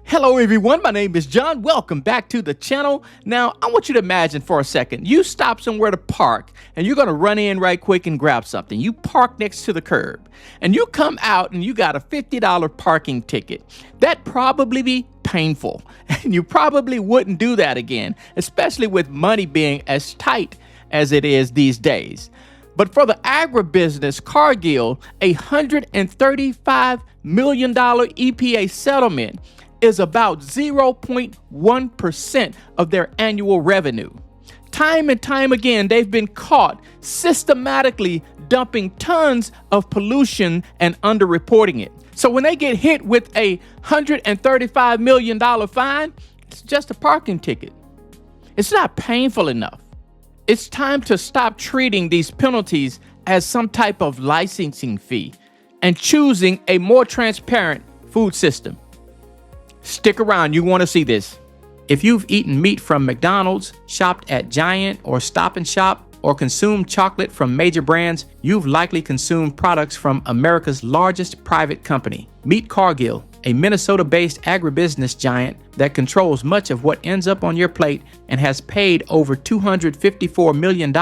Hello everyone, my name is John. Welcome back to the channel. Now, I want you to imagine for a second, you stop somewhere to park and you're gonna run in right quick and grab something. You park next to the curb and you come out and you got a $50 parking ticket. That'd probably be painful and you probably wouldn't do that again, especially with money being as tight as it is these days. But for the agribusiness, Cargill, a $135 million EPA settlement is about 0.1% of their annual revenue. Time and time again, they've been caught systematically dumping tons of pollution and underreporting it. So when they get hit with a $135 million fine, it's just a parking ticket. It's not painful enough. It's time to stop treating these penalties as some type of licensing fee and choosing a more transparent food system. Stick around, you want to see this. If you've eaten meat from McDonald's, shopped at Giant or Stop and Shop, or consumed chocolate from major brands, you've likely consumed products from America's largest private company. Meet Cargill, a Minnesota-based agribusiness giant that controls much of what ends up on your plate and has paid over $254 million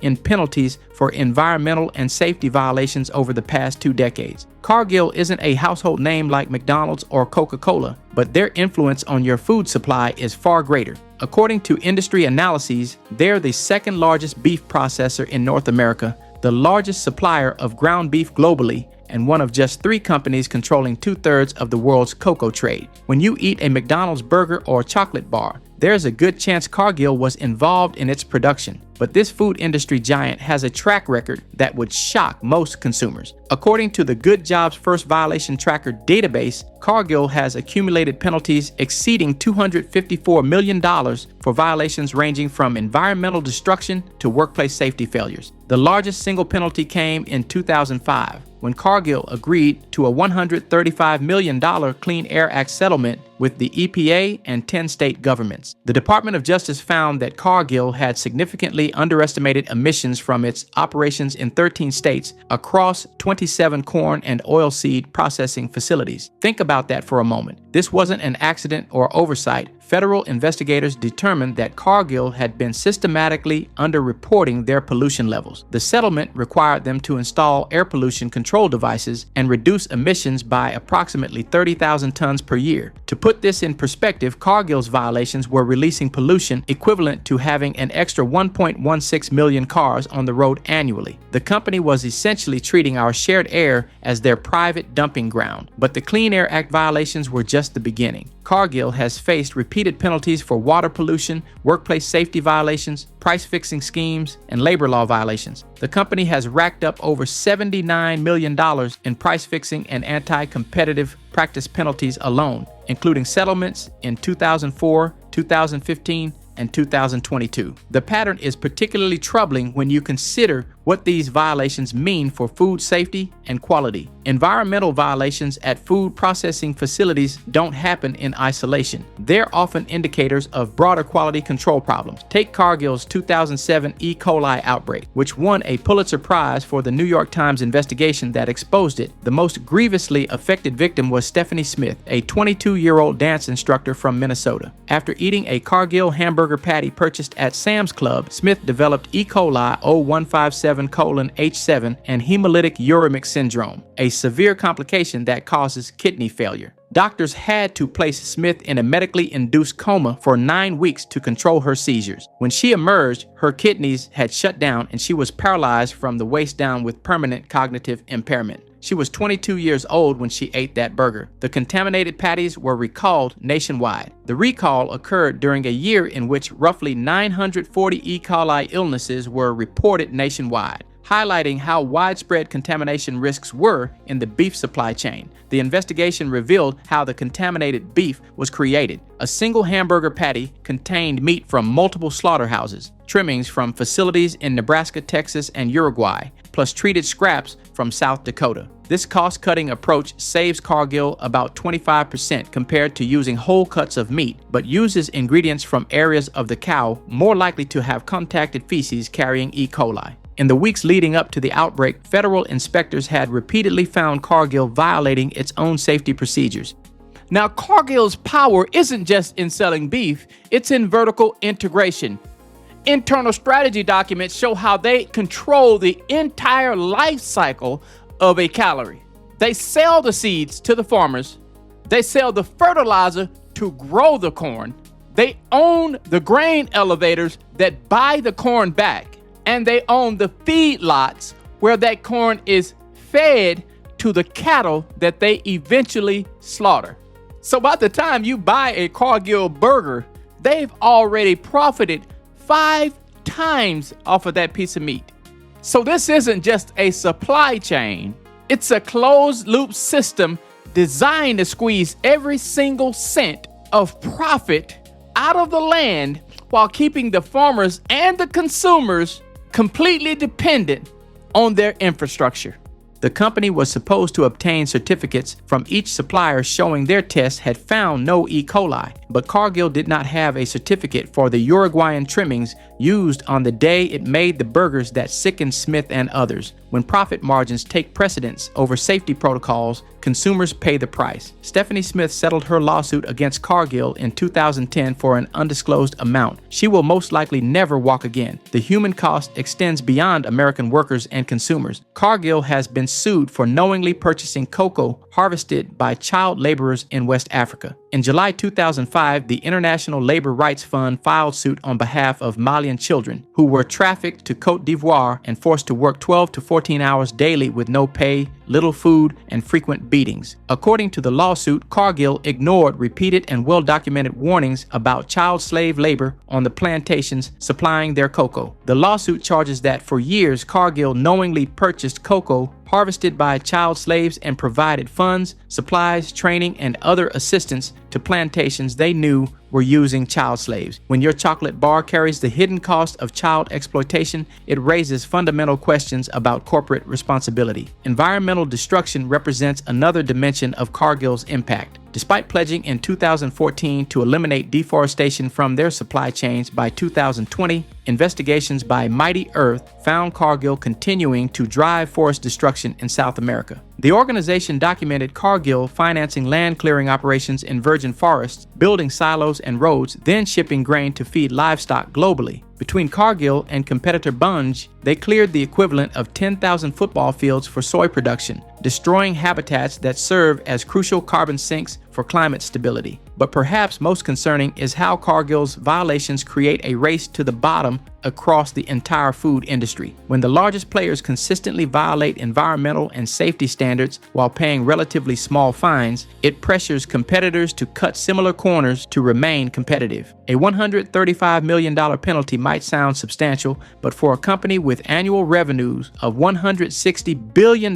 in penalties for environmental and safety violations over the past 2 decades. Cargill isn't a household name like McDonald's or Coca-Cola, but their influence on your food supply is far greater. According to industry analyses, they're the second largest beef processor in North America, the largest supplier of ground beef globally, and one of just 3 companies controlling 2/3 of the world's cocoa trade. When you eat a McDonald's burger or chocolate bar, there's a good chance Cargill was involved in its production. But this food industry giant has a track record that would shock most consumers. According to the Good Jobs First Violation Tracker database, Cargill has accumulated penalties exceeding $254 million for violations ranging from environmental destruction to workplace safety failures. The largest single penalty came in 2005, when Cargill agreed to a $135 million Clean Air Act settlement with the EPA and 10 state governments. The Department of Justice found that Cargill had significantly underestimated emissions from its operations in 13 states across 27 corn and oilseed processing facilities. Think about that for a moment. This wasn't an accident or oversight. Federal investigators determined that Cargill had been systematically underreporting their pollution levels. The settlement required them to install air pollution control devices and reduce emissions by approximately 30,000 tons per year. To put this in perspective, Cargill's violations were releasing pollution equivalent to having an extra 1.16 million cars on the road annually. The company was essentially treating our shared air as their private dumping ground. But the Clean Air Act violations were just the beginning. Cargill has faced repeated penalties for water pollution, workplace safety violations, price-fixing schemes, and labor law violations. The company has racked up over $79 million in price-fixing and anti-competitive practice penalties alone, including settlements in 2004, 2015, and 2022. The pattern is particularly troubling when you consider what these violations mean for food safety and quality. Environmental violations at food processing facilities don't happen in isolation. They're often indicators of broader quality control problems. Take Cargill's 2007 E. coli outbreak, which won a Pulitzer Prize for the New York Times investigation that exposed it. The most grievously affected victim was Stephanie Smith, a 22-year-old dance instructor from Minnesota. After eating a Cargill hamburger patty purchased at Sam's Club, Smith developed E. coli 0157:H7 and hemolytic uremic syndrome, a severe complication that causes kidney failure. Doctors had to place Smith in a medically induced coma for 9 weeks to control her seizures. When she emerged, her kidneys had shut down and she was paralyzed from the waist down with permanent cognitive impairment. She was 22 years old when she ate that burger. The contaminated patties were recalled nationwide. The recall occurred during a year in which roughly 940 E. coli illnesses were reported nationwide, highlighting how widespread contamination risks were in the beef supply chain. The investigation revealed how the contaminated beef was created. A single hamburger patty contained meat from multiple slaughterhouses, trimmings from facilities in Nebraska, Texas, and Uruguay, plus treated scraps from South Dakota. This cost-cutting approach saves Cargill about 25% compared to using whole cuts of meat, but uses ingredients from areas of the cow more likely to have contacted feces carrying E. coli. In the weeks leading up to the outbreak, federal inspectors had repeatedly found Cargill violating its own safety procedures. Now, Cargill's power isn't just in selling beef, it's in vertical integration. Internal strategy documents show how they control the entire life cycle of a calorie. They sell the seeds to the farmers, they sell the fertilizer to grow the corn, they own the grain elevators that buy the corn back, and they own the feedlots where that corn is fed to the cattle that they eventually slaughter. So by the time you buy a Cargill burger, they've already profited 5 times off of that piece of meat. So this isn't just a supply chain, it's a closed loop system designed to squeeze every single cent of profit out of the land while keeping the farmers and the consumers completely dependent on their infrastructure. The company was supposed to obtain certificates from each supplier showing their tests had found no E. coli, but Cargill did not have a certificate for the Uruguayan trimmings used on the day it made the burgers that sickened Smith and others. When profit margins take precedence over safety protocols, consumers pay the price. Stephanie Smith settled her lawsuit against Cargill in 2010 for an undisclosed amount. She will most likely never walk again. The human cost extends beyond American workers and consumers. Cargill has been sued for knowingly purchasing cocoa harvested by child laborers in West Africa. In July 2005, the International Labor Rights Fund filed suit on behalf of Malian children who were trafficked to Côte d'Ivoire and forced to work 12 to 14 hours daily with no pay, little food, and frequent beatings. According to the lawsuit, Cargill ignored repeated and well-documented warnings about child slave labor on the plantations supplying their cocoa. The lawsuit charges that for years, Cargill knowingly purchased cocoa harvested by child slaves and provided funds, supplies, training, and other assistance to plantations they knew were using child slaves. When your chocolate bar carries the hidden cost of child exploitation, it raises fundamental questions about corporate responsibility. Environmental destruction represents another dimension of Cargill's impact. Despite pledging in 2014 to eliminate deforestation from their supply chains by 2020, investigations by Mighty Earth found Cargill continuing to drive forest destruction in South America. The organization documented Cargill financing land clearing operations in virgin forests, building silos and roads, then shipping grain to feed livestock globally. Between Cargill and competitor Bunge, they cleared the equivalent of 10,000 football fields for soy production, destroying habitats that serve as crucial carbon sinks for climate stability. But perhaps most concerning is how Cargill's violations create a race to the bottom across the entire food industry. When the largest players consistently violate environmental and safety standards while paying relatively small fines, it pressures competitors to cut similar corners to remain competitive. A $135 million penalty might sound substantial, but for a company with annual revenues of $160 billion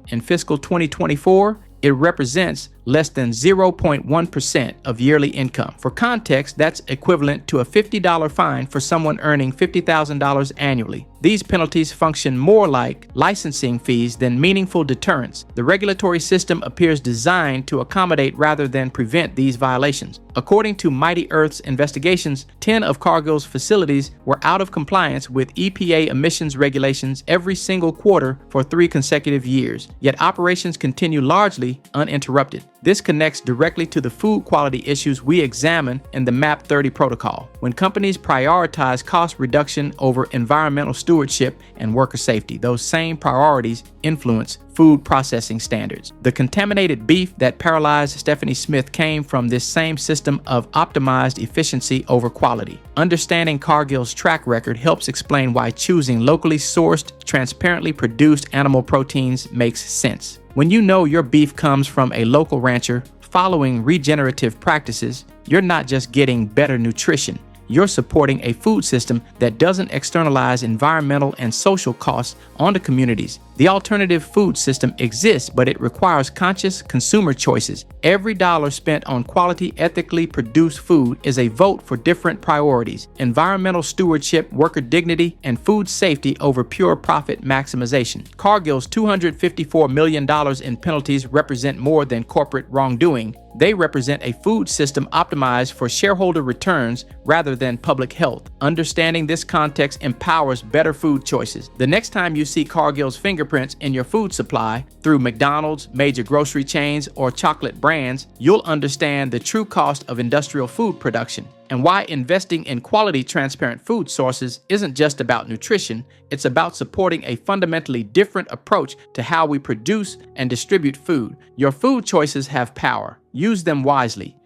in fiscal 2024, it represents less than 0.1% of yearly income. For context, that's equivalent to a $50 fine for someone earning $50,000 annually. These penalties function more like licensing fees than meaningful deterrence. The regulatory system appears designed to accommodate rather than prevent these violations. According to Mighty Earth's investigations, 10 of Cargill's facilities were out of compliance with EPA emissions regulations every single quarter for 3 consecutive years, yet operations continue largely uninterrupted. This connects directly to the food quality issues we examine in the MAP 30 protocol. When companies prioritize cost reduction over environmental stewardship and worker safety, those same priorities influence food processing standards. The contaminated beef that paralyzed Stephanie Smith came from this same system of optimized efficiency over quality. Understanding Cargill's track record helps explain why choosing locally sourced, transparently produced animal proteins makes sense. When you know your beef comes from a local rancher following regenerative practices, you're not just getting better nutrition. You're supporting a food system that doesn't externalize environmental and social costs onto communities. The alternative food system exists, but it requires conscious consumer choices. Every dollar spent on quality, ethically produced food is a vote for different priorities: environmental stewardship, worker dignity, and food safety over pure profit maximization. Cargill's $254 million in penalties represent more than corporate wrongdoing. They represent a food system optimized for shareholder returns rather than public health. Understanding this context empowers better food choices. The next time you see Cargill's fingerprint fingerprints in your food supply through McDonald's, major grocery chains, or chocolate brands, you'll understand the true cost of industrial food production and why investing in quality, transparent food sources isn't just about nutrition, it's about supporting a fundamentally different approach to how we produce and distribute food. Your food choices have power. Use them wisely.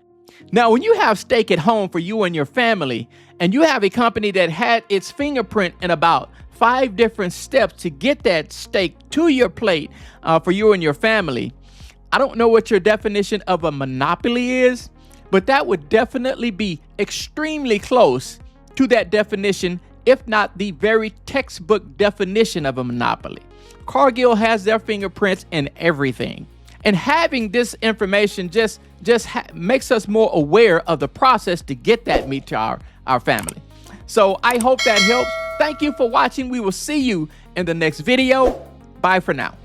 Now, when you have steak at home for you and your family, and you have a company that had its fingerprint in about 5 different steps to get that steak to your plate for you and your family, I don't know what your definition of a monopoly is, but that would definitely be extremely close to that definition, if not the very textbook definition of a monopoly. Cargill has their fingerprints in everything. And having this information just makes us more aware of the process to get that meat to our family. So I hope that helps. Thank you for watching. We will see you in the next video. Bye for now.